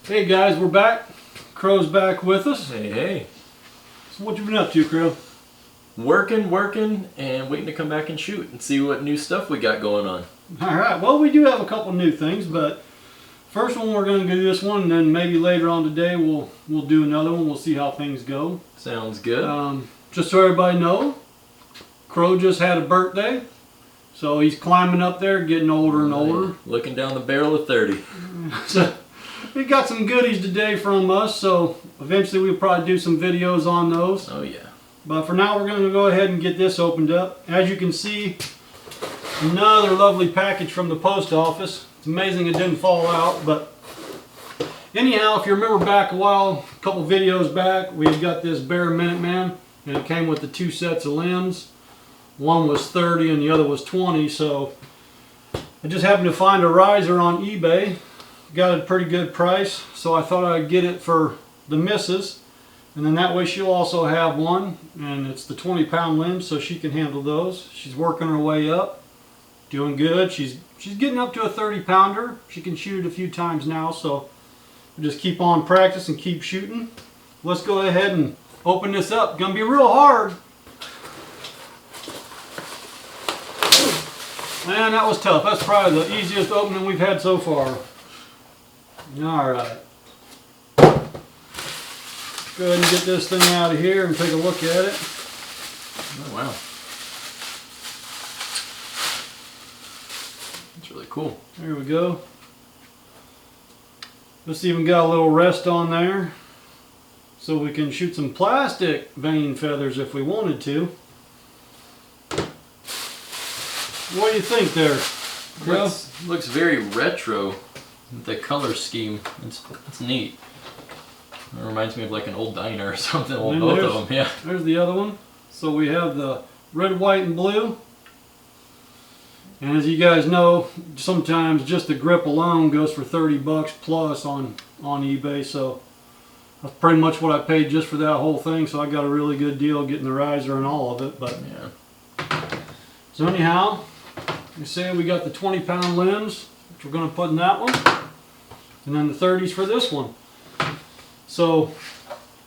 Hey guys, we're back. Crow's back with us. Hey, hey. So what you been up to, Crow? Working, and waiting to come back and shoot and see what new stuff we got going on. Alright, well we do have a couple new things, but first one we're going to do this one, and then maybe later on today we'll do another one. We'll see how things go. Sounds good. Just so everybody know, Crow just had a birthday, so he's climbing up there, getting older and older. Looking down the barrel of 30. So we got some goodies today from us, so eventually we'll probably do some videos on those. Oh yeah. But for now we're going to go ahead and get this opened up. As you can see, another lovely package from the post office. It's amazing it didn't fall out, but anyhow, if you remember back a couple videos back, we had got this Bear Minuteman, and it came with the two sets of limbs. One was 30 and the other was 20, so I just happened to find a riser on eBay. Got a pretty good price, so I thought I'd get it for the missus, and then that way she'll also have one, and it's the 20-pound limbs, so she can handle those. She's working her way up, doing good. She's getting up to a 30-pounder. She can shoot it a few times now, so we'll just keep on practice and keep shooting. Let's go ahead and open this up. Gonna be real hard. Man, that was tough. That's probably the easiest opening we've had so far. Alright. Go ahead and get this thing out of here and take a look at it. Oh wow. That's really cool. There we go. This even got a little rest on there, so we can shoot some plastic vane feathers if we wanted to. What do you think there? Looks very retro. The color scheme, it's neat. It reminds me of like an old diner or something. Well, both of them, yeah. There's the other one. So we have the red, white, and blue. And as you guys know, sometimes just the grip alone goes for 30 bucks plus on eBay. So that's pretty much what I paid just for that whole thing. So I got a really good deal getting the riser and all of it. But yeah. So anyhow, you say we got the 20-pound limbs, which we're going to put in that one, and then the 30s for this one. So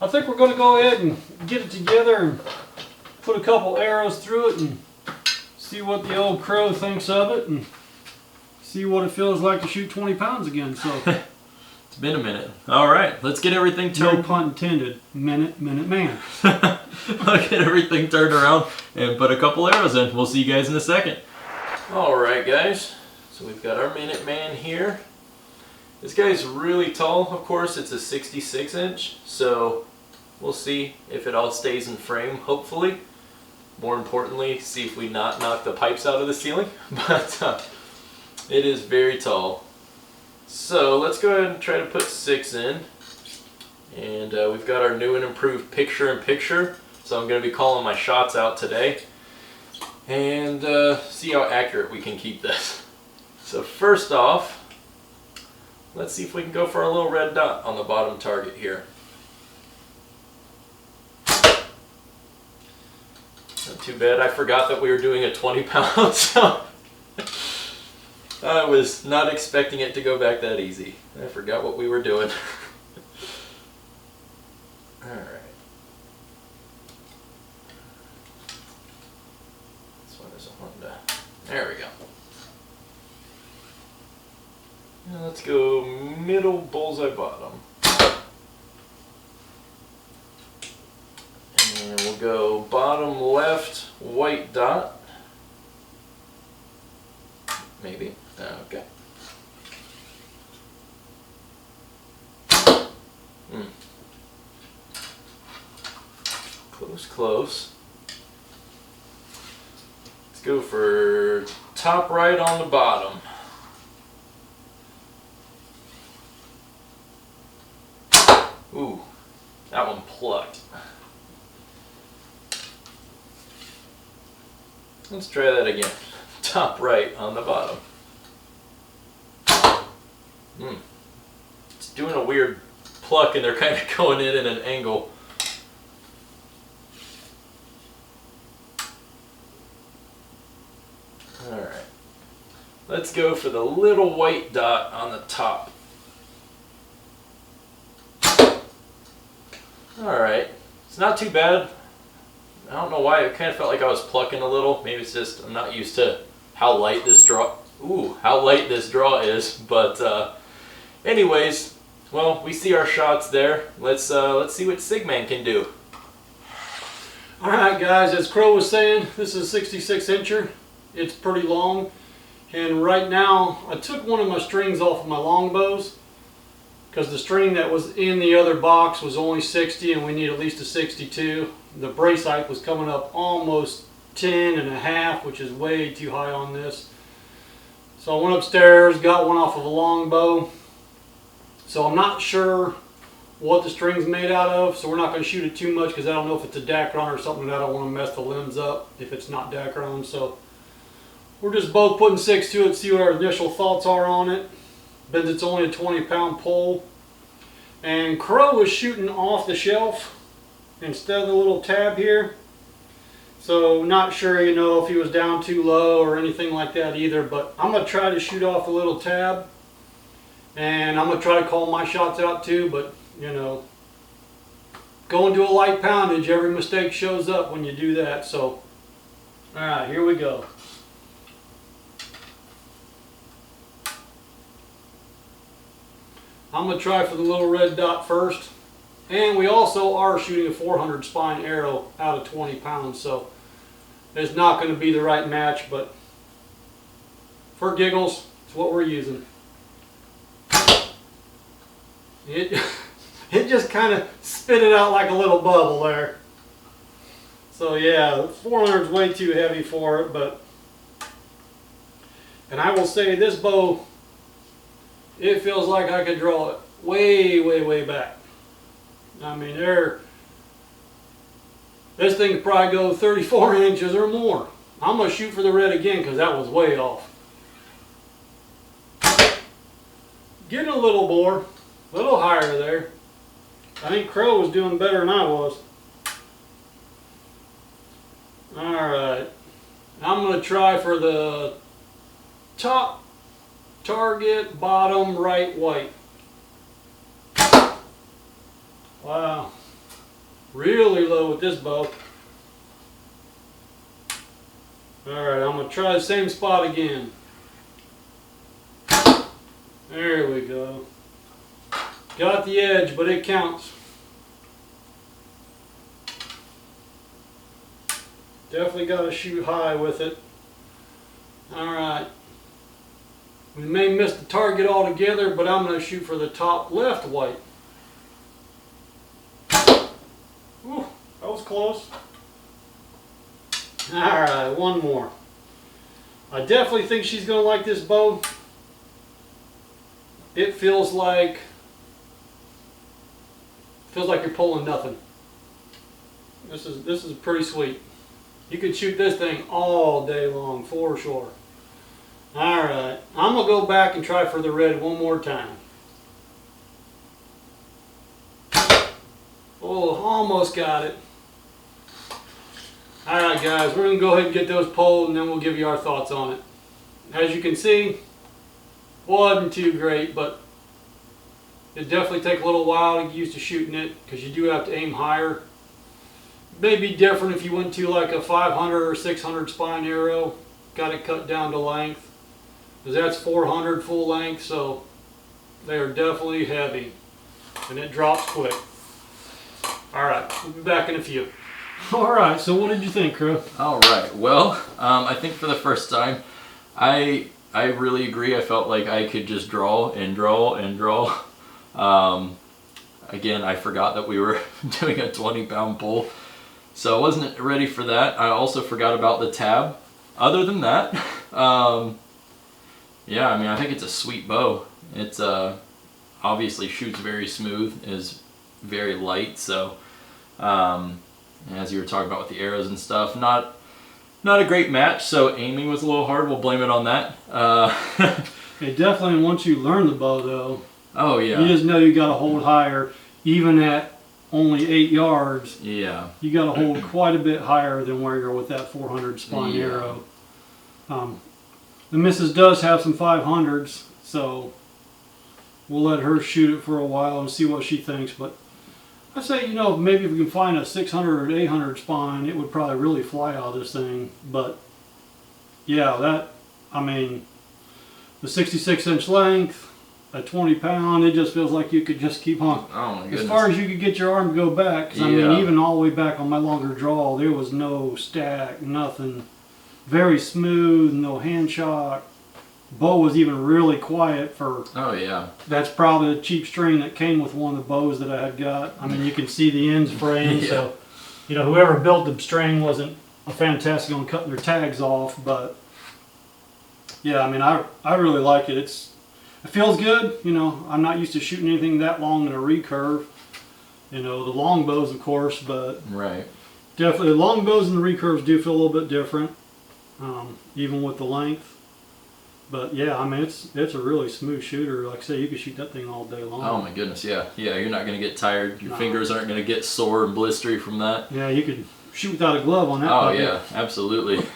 I think we're going to go ahead and get it together and put a couple arrows through it and see what the old Crow thinks of it and see what it feels like to shoot 20 pounds again. So it's been a minute. All right, let's get everything turned. No pun intended. Minute man. I'll get everything turned around and put a couple arrows in. We'll see you guys in a second. All right, guys. So we've got our Minuteman here. This guy's really tall. Of course, it's a 66-inch, so we'll see if it all stays in frame, hopefully. More importantly, see if we not knock the pipes out of the ceiling. But it is very tall. So let's go ahead and try to put 6 in. And we've got our new and improved picture-in-picture. So I'm going to be calling my shots out today. And see how accurate we can keep this. So first off, let's see if we can go for a little red dot on the bottom target here. Not too bad. I forgot that we were doing a 20-pound, so I was not expecting it to go back that easy. I forgot what we were doing. Alright. This one isn't wanting to... There we go. Now let's go middle bullseye bottom. And we'll go bottom left white dot. Maybe. Okay. Close. Let's go for top right on the bottom. Ooh, that one plucked. Let's try that again. Top right on the bottom. It's doing a weird pluck and they're kind of going in at an angle. Alright. Let's go for the little white dot on the top. Alright, it's not too bad. I don't know why, it kind of felt like I was plucking a little. Maybe it's just I'm not used to how light this draw is. But anyways, well, we see our shots there. Let's see what Sigman can do. Alright guys, as Crow was saying, this is a 66 incher. It's pretty long. And right now, I took one of my strings off of my longbows because the string that was in the other box was only 60 and we need at least a 62. The brace height was coming up almost 10 and a half, which is way too high on this. So I went upstairs, got one off of a longbow. So I'm not sure what the string's made out of, so we're not going to shoot it too much because I don't know if it's a Dacron or something, and I don't want to mess the limbs up if it's not Dacron. So we're just both putting 6 to it, see what our initial thoughts are on it. Since it's only a 20-pound pole. And Crow was shooting off the shelf instead of the little tab here. So not sure, you know, if he was down too low or anything like that either, but I'm going to try to shoot off the little tab. And I'm going to try to call my shots out too, but, you know, going to a light poundage, every mistake shows up when you do that. So, alright, here we go. I'm going to try for the little red dot first. And we also are shooting a 400 spine arrow out of 20 pounds, so it's not going to be the right match, but for giggles, it's what we're using. It just kind of spit it out like a little bubble there. So yeah, 400 is way too heavy for it, but, and I will say this bow, it feels like I could draw it way, way, way back. I mean, this thing could probably go 34 inches or more. I'm going to shoot for the red again because that was way off. Getting a little more, a little higher there. I think Crow was doing better than I was. Alright, I'm going to try for the top target, bottom right white. Wow, really low with this bow. Alright, I'm going to try the same spot again. There we go. Got the edge, but it counts. Definitely got to shoot high with it. Alright. We may miss the target altogether, but I'm going to shoot for the top left white. Ooh, that was close. Alright, one more. I definitely think she's going to like this bow. It feels like you're pulling nothing. This is pretty sweet. You could shoot this thing all day long for sure. Alright, I'm going to go back and try for the red one more time. Oh, almost got it. Alright guys, we're going to go ahead and get those pulled and then we'll give you our thoughts on it. As you can see, wasn't too great, but it definitely take a little while to get used to shooting it because you do have to aim higher. Maybe different if you went to like a 500 or 600 spine arrow. Got it cut down to length. Because that's 400 full length, so they are definitely heavy. And it drops quick. Alright, we'll be back in a few. Alright, so what did you think, Crow? Alright, well, I think for the first time, I really agree. I felt like I could just draw and draw and draw. Again, I forgot that we were doing a 20-pound pull. So I wasn't ready for that. I also forgot about the tab. Other than that, yeah, I mean, I think it's a sweet bow. It's obviously shoots very smooth, is very light. So as you were talking about with the arrows and stuff, not a great match. So aiming was a little hard. We'll blame it on that. It definitely, once you learn the bow though, oh yeah, you just know you got to hold higher, even at only 8 yards. Yeah, you got to hold quite a bit higher than where you're with that 400 spine arrow. The missus does have some 500s, so we'll let her shoot it for a while and see what she thinks. But I say, you know, maybe if we can find a 600 or 800 spine, it would probably really fly out of this thing. But yeah, that, I mean, the 66-inch length, at 20 pound, it just feels like you could just keep on. Oh my goodness. As far as you could get your arm to go back, 'cause I mean, even all the way back on my longer draw, there was no stack, nothing. Very smooth, no hand shock. Bow was even really quiet for. Oh yeah. That's probably the cheap string that came with one of the bows that I had got. I mean, you can see the ends fraying, Yeah. so you know whoever built the string wasn't a fantastic on cutting their tags off, but yeah, I mean, I really like it. It feels good, you know. I'm not used to shooting anything that long in a recurve. You know, the long bows, of course, but right. definitely the long bows and the recurves do feel a little bit different, even with the length. But yeah, I mean, it's a really smooth shooter. Like I say, you could shoot that thing all day long. Oh my goodness, yeah. Yeah, you're not going to get tired. Your fingers aren't going to get sore and blistery from that. Yeah, you could shoot without a glove on that. Oh puppy. yeah, absolutely.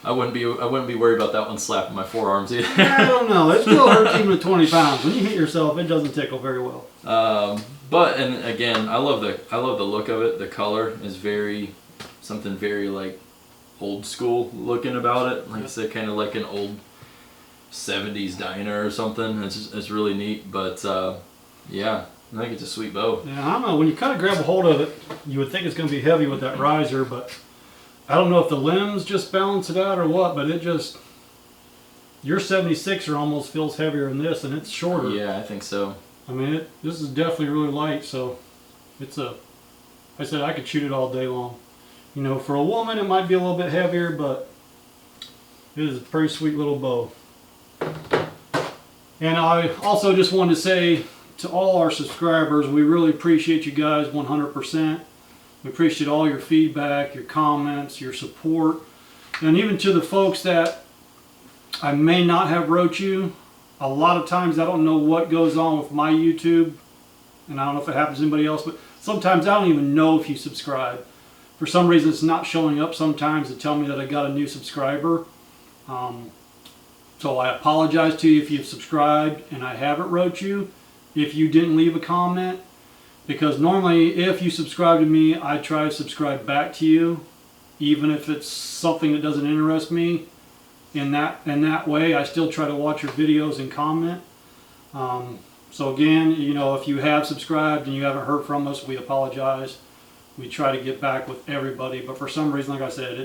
I wouldn't be worried about that one slapping my forearms either. I don't know. It still hurts even at 20 pounds. When you hit yourself, it doesn't tickle very well. But and again, I love the look of it. The color is something very like old school looking about it. Like I said, kind of like an old 70s diner or something. It's really neat. But yeah, I think it's a sweet bow. Yeah, I don't know. When you kind of grab a hold of it, you would think it's going to be heavy with that riser, but I don't know if the limbs just balance it out or what, but it just, your 76er almost feels heavier than this, and it's shorter. Yeah, I think so. I mean, this is definitely really light, so it's like I said, I could shoot it all day long. You know, for a woman, it might be a little bit heavier, but it is a pretty sweet little bow. And I also just wanted to say to all our subscribers, we really appreciate you guys 100%. We appreciate all your feedback, your comments, your support, and even to the folks that I may not have wrote you. A lot of times I don't know what goes on with my YouTube, and I don't know if it happens to anybody else, but sometimes I don't even know if you subscribe. For some reason it's not showing up sometimes to tell me that I got a new subscriber. So I apologize to you if you've subscribed and I haven't wrote you, if you didn't leave a comment. Because normally if you subscribe to me, I try to subscribe back to you, even if it's something that doesn't interest me. In that way, I still try to watch your videos and comment. So again, you know, if you have subscribed and you haven't heard from us, we apologize. We try to get back with everybody, but for some reason, like I said,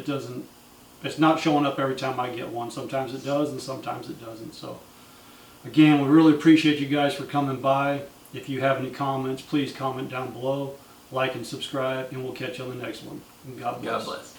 it's not showing up every time I get one. Sometimes it does and sometimes it doesn't. So again, we really appreciate you guys for coming by. If you have any comments, please comment down below, like and subscribe, and we'll catch you on the next one. And God bless. God bless.